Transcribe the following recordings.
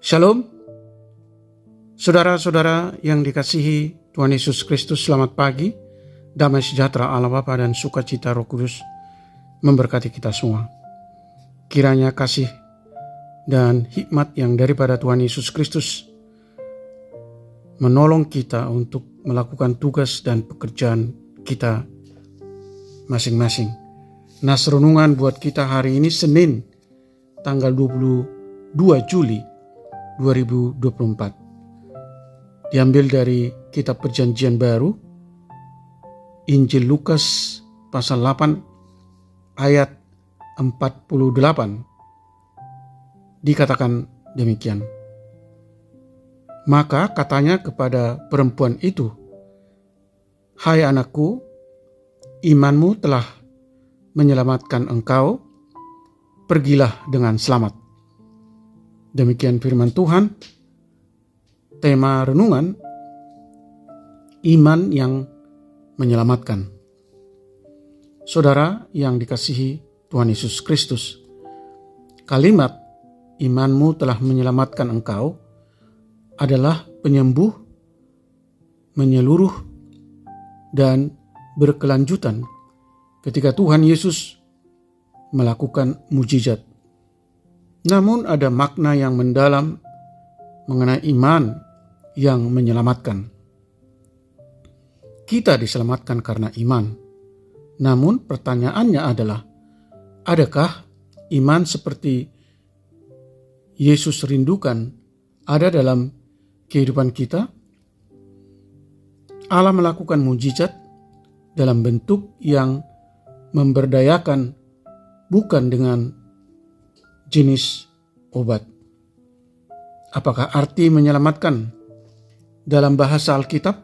Shalom, saudara-saudara yang dikasihi Tuhan Yesus Kristus, selamat pagi. Damai sejahtera Allah Bapa dan sukacita Roh Kudus memberkati kita semua. Kiranya kasih dan hikmat yang daripada Tuhan Yesus Kristus menolong kita untuk melakukan tugas dan pekerjaan kita masing-masing. Nas renungan buat kita hari ini Senin tanggal 22 Juli 2024. Diambil dari kitab Perjanjian Baru, Injil Lukas pasal 8 ayat 48. Dikatakan demikian. Maka katanya kepada perempuan itu, "Hai anakku, imanmu telah menyelamatkan engkau, pergilah dengan selamat." Demikian firman Tuhan. Tema renungan, iman yang menyelamatkan. Saudara yang dikasihi Tuhan Yesus Kristus, kalimat imanmu telah menyelamatkan engkau adalah penyembuh, menyeluruh, dan berkelanjutan ketika Tuhan Yesus melakukan mujizat. Namun ada makna yang mendalam mengenai iman yang menyelamatkan. Kita diselamatkan karena iman. Namun pertanyaannya adalah, adakah iman seperti Yesus rindukan ada dalam kehidupan kita? Allah melakukan mujizat dalam bentuk yang memberdayakan, bukan dengan jenis obat. Apakah arti menyelamatkan dalam bahasa Alkitab?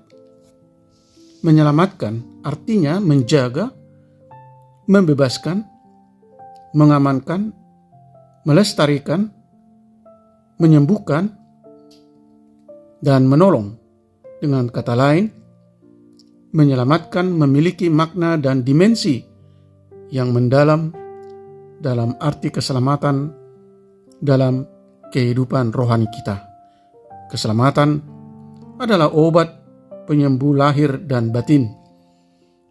Menyelamatkan artinya menjaga, membebaskan, mengamankan, melestarikan, menyembuhkan, dan menolong. Dengan kata lain, menyelamatkan memiliki makna dan dimensi yang mendalam dalam arti keselamatan dalam kehidupan rohani kita. Keselamatan adalah obat penyembuh lahir dan batin.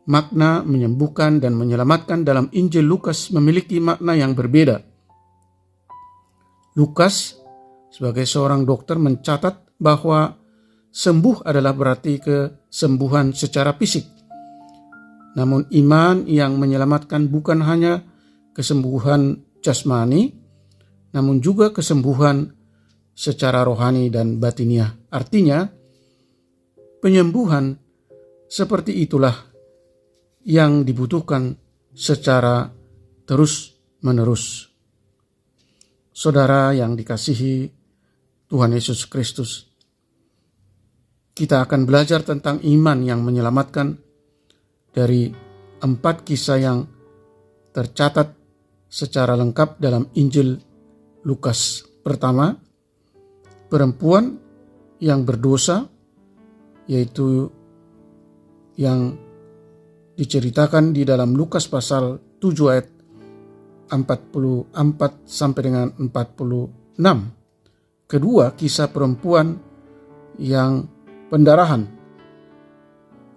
Makna menyembuhkan dan menyelamatkan dalam Injil Lukas memiliki makna yang berbeda. Lukas sebagai seorang dokter mencatat bahwa sembuh adalah berarti kesembuhan secara fisik. Namun iman yang menyelamatkan bukan hanya kesembuhan jasmani, namun juga kesembuhan secara rohani dan batiniah. Artinya, penyembuhan seperti itulah yang dibutuhkan secara terus-menerus. Saudara yang dikasihi Tuhan Yesus Kristus, kita akan belajar tentang iman yang menyelamatkan dari 4 kisah yang tercatat secara lengkap dalam Injil Lukas. Pertama, perempuan yang berdosa, yaitu yang diceritakan di dalam Lukas pasal 7 ayat 44 sampai dengan 46. Kedua, kisah perempuan yang pendarahan.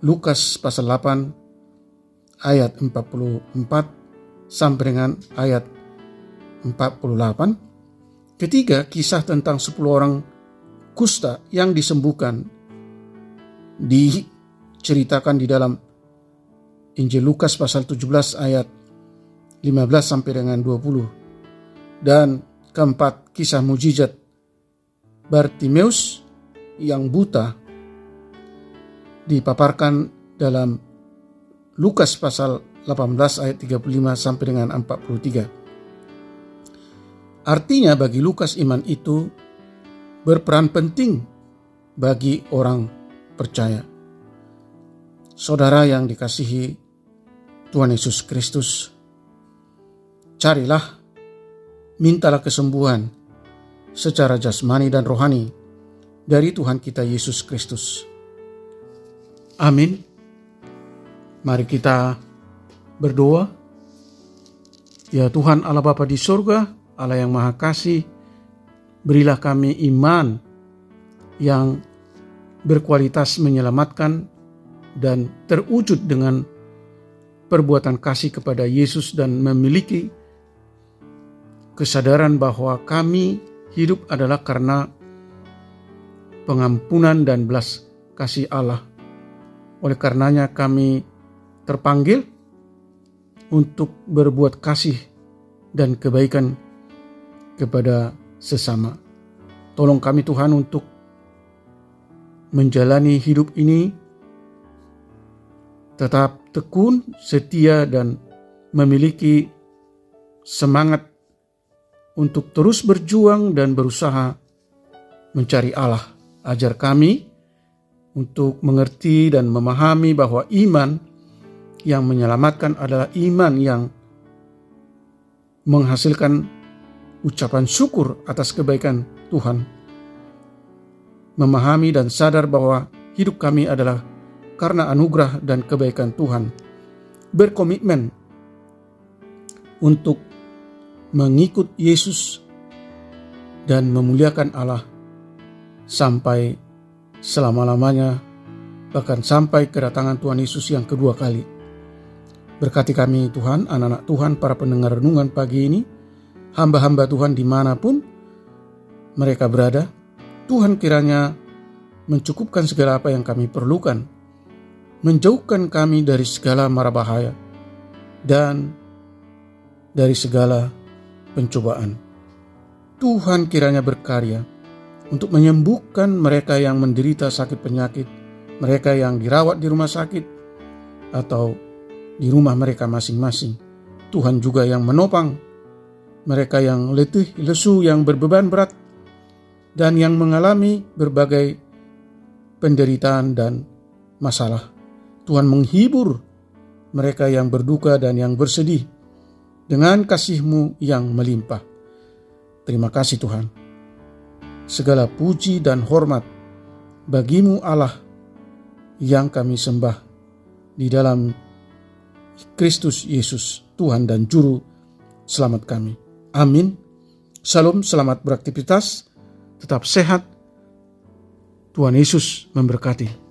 Lukas pasal 8 ayat 44 sampai dengan ayat 48. Ketiga, kisah tentang 10 orang kusta yang disembuhkan diceritakan di dalam Injil Lukas pasal 17 ayat 15 sampai dengan 20. Dan keempat, kisah mujizat Bartimeus yang buta dipaparkan dalam Lukas pasal 18 ayat 35 sampai dengan 43. Artinya bagi Lukas iman itu berperan penting bagi orang percaya. Saudara yang dikasihi Tuhan Yesus Kristus, carilah, mintalah kesembuhan secara jasmani dan rohani dari Tuhan kita Yesus Kristus. Amin. Mari kita berdoa. Ya Tuhan Allah Bapa di surga, Allah yang Maha Kasih, Berilah kami iman yang berkualitas menyelamatkan dan terwujud dengan perbuatan kasih kepada Yesus dan memiliki kesadaran bahwa kami hidup adalah karena pengampunan dan belas kasih Allah. Oleh karenanya kami terpanggil untuk berbuat kasih dan kebaikan kepada sesama. Tolong kami Tuhan untuk menjalani hidup ini tetap tekun, setia, dan memiliki semangat untuk terus berjuang dan berusaha mencari Allah. Ajar kami untuk mengerti dan memahami bahwa iman yang menyelamatkan adalah iman yang menghasilkan ucapan syukur atas kebaikan Tuhan. Memahami dan sadar bahwa hidup kami adalah karena anugerah dan kebaikan Tuhan. Berkomitmen untuk mengikut Yesus dan memuliakan Allah sampai selama-lamanya, bahkan sampai kedatangan Tuhan Yesus yang kedua kali. Berkati kami Tuhan, anak-anak Tuhan, para pendengar renungan pagi ini, hamba-hamba Tuhan dimanapun mereka berada. Tuhan kiranya mencukupkan segala apa yang kami perlukan, menjauhkan kami dari segala mara bahaya dan dari segala pencobaan. Tuhan kiranya berkarya untuk menyembuhkan mereka yang menderita sakit penyakit, mereka yang dirawat di rumah sakit atau di rumah mereka masing-masing. Tuhan juga yang menopang mereka yang letih, lesu, yang berbeban berat, dan yang mengalami berbagai penderitaan dan masalah. Tuhan menghibur mereka yang berduka dan yang bersedih dengan kasih-Mu yang melimpah. Terima kasih Tuhan. Segala puji dan hormat bagi-Mu Allah yang kami sembah di dalam Kristus Yesus, Tuhan dan Juru Selamat kami. Amin. Salam, selamat beraktivitas, tetap sehat. Tuhan Yesus memberkati.